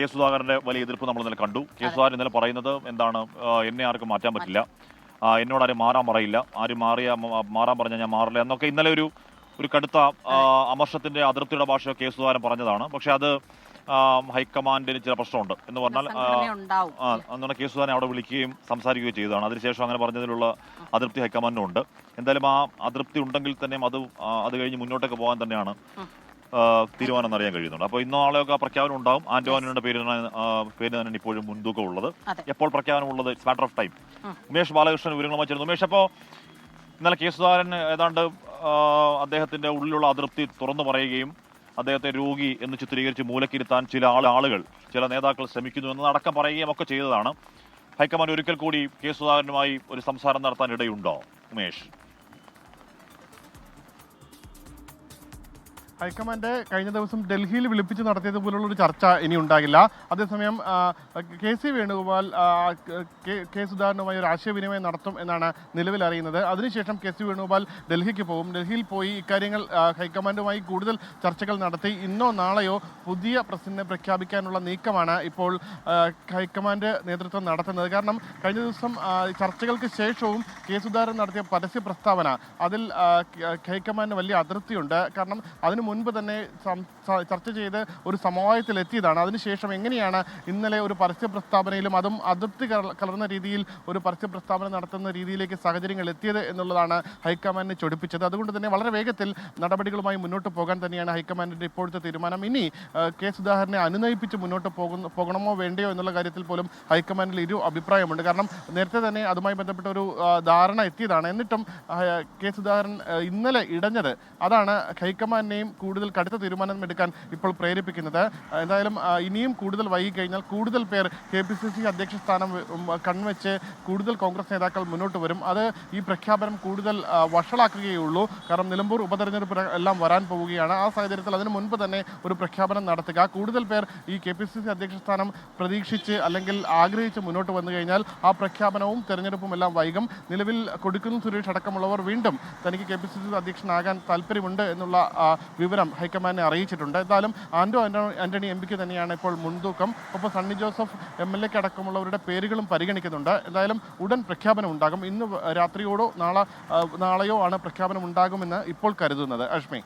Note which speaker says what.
Speaker 1: K സുധാകരന്റെ വലിയ എതിർപ്പ് നമ്മൾ ഇന്നലെ കണ്ടു. കെ സുധാകരൻ ഇന്നലെ പറയുന്നത് എന്താണ്, എന്നെ ആർക്കും മാറ്റാൻ പറ്റില്ല, എന്നോട് ആരും മാറാൻ പറയില്ല, ആരും മാറാൻ പറഞ്ഞാൽ ഞാൻ മാറില്ല എന്നൊക്കെ ഇന്നലെ ഒരു കടുത്ത അമർഷത്തിന്റെ അതിർത്തിയുടെ ഭാഷ കെ സുധാകരൻ പറഞ്ഞതാണ്. പക്ഷെ അത് ഹൈക്കമാൻഡിന് ചില പ്രശ്നമുണ്ട് എന്ന് പറഞ്ഞാൽ അന്ന് കെ സുധാകരൻ അവിടെ വിളിക്കുകയും സംസാരിക്കുകയും ചെയ്തതാണ്. അതിനുശേഷം അങ്ങനെ പറഞ്ഞതിലുള്ള അതൃപ്തി ഹൈക്കമാൻഡിനുണ്ട്. എന്തായാലും ആ അതൃപ്തി ഉണ്ടെങ്കിൽ തന്നെയും അത് കഴിഞ്ഞ് മുന്നോട്ടേക്ക് പോകാൻ തന്നെയാണ് തീരുമാനം എന്നറിയാൻ കഴിയുന്നുണ്ട്. അപ്പോൾ ഇന്നോ നാളെയൊക്കെ പ്രഖ്യാപനം ഉണ്ടാകും. ആന്റോ ആന്റണിയുടെ പേര് തന്നെയാണ് ഇപ്പോഴും മുൻതൂക്കം ഉള്ളത്. എപ്പോൾ പ്രഖ്യാപനം ഉള്ളത് it's matter of time. Umesh Balakrishnan വിവരങ്ങളുമായി ചേർന്നു. ഉമേഷ്, അപ്പോൾ ഇന്നലെ കെ സുധാകരൻ ഏതാണ്ട് അദ്ദേഹത്തിന്റെ ഉള്ളിലുള്ള അതൃപ്തി തുറന്നു പറയുകയും അദ്ദേഹത്തെ രോഗി എന്ന് ചിത്രീകരിച്ച് മൂലക്കിരുത്താൻ ചില ആളുകൾ, ചില നേതാക്കൾ ശ്രമിക്കുന്നു എന്നതടക്കം പറയുകയും ഒക്കെ ചെയ്തതാണ്. ഹൈക്കമാൻഡ് ഒരിക്കൽ കൂടി കെ സുധാകരനുമായി ഒരു സംസാരം നടത്താൻ ഇടയുണ്ടോ ഉമേഷ്?
Speaker 2: ഹൈക്കമാൻഡ് കഴിഞ്ഞ ദിവസം ഡൽഹിയിൽ വിളിപ്പിച്ച് നടത്തിയതുപോലുള്ള ഒരു ചർച്ച ഇനി ഉണ്ടാകില്ല. അതേസമയം കെ സി വേണുഗോപാൽ കെ സുധാകരനുമായി ഒരു ആശയവിനിമയം നടത്തും എന്നാണ് നിലവിൽ അറിയുന്നത്. അതിനുശേഷം കെ സി വേണുഗോപാൽ ഡൽഹിക്ക് പോകും. ഡൽഹിയിൽ പോയി ഇക്കാര്യങ്ങൾ ഹൈക്കമാൻഡുമായി കൂടുതൽ ചർച്ചകൾ നടത്തി ഇന്നോ നാളെയോ പുതിയ പ്രസിഡന്റിനെ പ്രഖ്യാപിക്കാനുള്ള നീക്കമാണ് ഇപ്പോൾ ഹൈക്കമാൻഡ് നേതൃത്വം നടത്തുന്നത്. കാരണം കഴിഞ്ഞ ദിവസം ചർച്ചകൾക്ക് ശേഷവും കെ സുധാകരൻ നടത്തിയ പരസ്യ പ്രസ്താവന, അതിൽ ഹൈക്കമാൻഡിന് വലിയ അതൃപ്തിയുണ്ട്. കാരണം അതിനു മുൻപ് തന്നെ ചർച്ച ചെയ്ത് ഒരു സമവായത്തിലെത്തിയതാണ്. അതിനുശേഷം എങ്ങനെയാണ് ഇന്നലെ ഒരു പരസ്യ പ്രസ്താവനയിലും അതും അതൃപ്തി കലർന്ന രീതിയിൽ ഒരു പരസ്യ പ്രസ്താവന നടത്തുന്ന രീതിയിലേക്ക് സാഹചര്യങ്ങൾ എത്തിയത് എന്നുള്ളതാണ് ഹൈക്കമാൻഡിനെ ചൊടിപ്പിച്ചത്. അതുകൊണ്ട് തന്നെ വളരെ വേഗത്തിൽ നടപടികളുമായി മുന്നോട്ട് പോകാൻ തന്നെയാണ് ഹൈക്കമാൻഡിൻ്റെ ഇപ്പോഴത്തെ തീരുമാനം. ഇനി കെ സുധാകരനെ അനുനയിപ്പിച്ച് മുന്നോട്ട് പോകണമോ വേണ്ടയോ എന്നുള്ള കാര്യത്തിൽ പോലും ഹൈക്കമാൻഡിൽ ഇരു അഭിപ്രായമുണ്ട്. കാരണം നേരത്തെ തന്നെ അതുമായി ബന്ധപ്പെട്ട ഒരു ധാരണ എത്തിയതാണ്. എന്നിട്ടും കെ സുധാകരൻ ഇന്നലെ ഇടഞ്ഞത് അതാണ് ഹൈക്കമാൻഡിനെയും കൂടുതൽ കടുത്ത തീരുമാനം എടുക്കാൻ ഇപ്പോൾ പ്രേരിപ്പിക്കുന്നത്. എന്തായാലും ഇനിയും കൂടുതൽ വൈകിക്കഴിഞ്ഞാൽ കൂടുതൽ പേർ KPCC അധ്യക്ഷ സ്ഥാനം കൺവെച്ച് കൂടുതൽ കോൺഗ്രസ് നേതാക്കൾ മുന്നോട്ട് വരും. അത് ഈ പ്രഖ്യാപനം കൂടുതൽ വഷളാക്കുകയുള്ളൂ. കാരണം നിലമ്പൂർ ഉപതെരഞ്ഞെടുപ്പ് എല്ലാം വരാൻ പോവുകയാണ്. ആ സാഹചര്യത്തിൽ അതിനു മുൻപ് തന്നെ ഒരു പ്രഖ്യാപനം നടത്തുക, കൂടുതൽ പേർ ഈ KPCC അധ്യക്ഷ സ്ഥാനം പ്രതീക്ഷിച്ച് അല്ലെങ്കിൽ ആഗ്രഹിച്ച് മുന്നോട്ട് വന്നു കഴിഞ്ഞാൽ ആ പ്രഖ്യാപനവും തെരഞ്ഞെടുപ്പും എല്ലാം വൈകും. നിലവിൽ കൊടിക്കുന്നിൽ സുരേഷ് അടക്കമുള്ളവർ വീണ്ടും തനിക്ക് KPCC അധ്യക്ഷനാകാൻ താല്പര്യമുണ്ട് എന്നുള്ള വിവരം ഹൈക്കമാൻഡിനെ അറിയിച്ചിട്ടുണ്ട്. എന്തായാലും ആന്റോ ആന്റണി MP തന്നെയാണ് ഇപ്പോൾ മുൻതൂക്കം. ഒപ്പം സണ്ണി ജോസഫ് MLA അടക്കമുള്ളവരുടെ പേരുകളും പരിഗണിക്കുന്നുണ്ട്. എന്തായാലും ഉടൻ പ്രഖ്യാപനം ഉണ്ടാകും. ഇന്ന് രാത്രിയോടോ നാളെയോ ആണ് പ്രഖ്യാപനം ഉണ്ടാകുമെന്ന് ഇപ്പോൾ കരുതുന്നത്. അഷ്മി.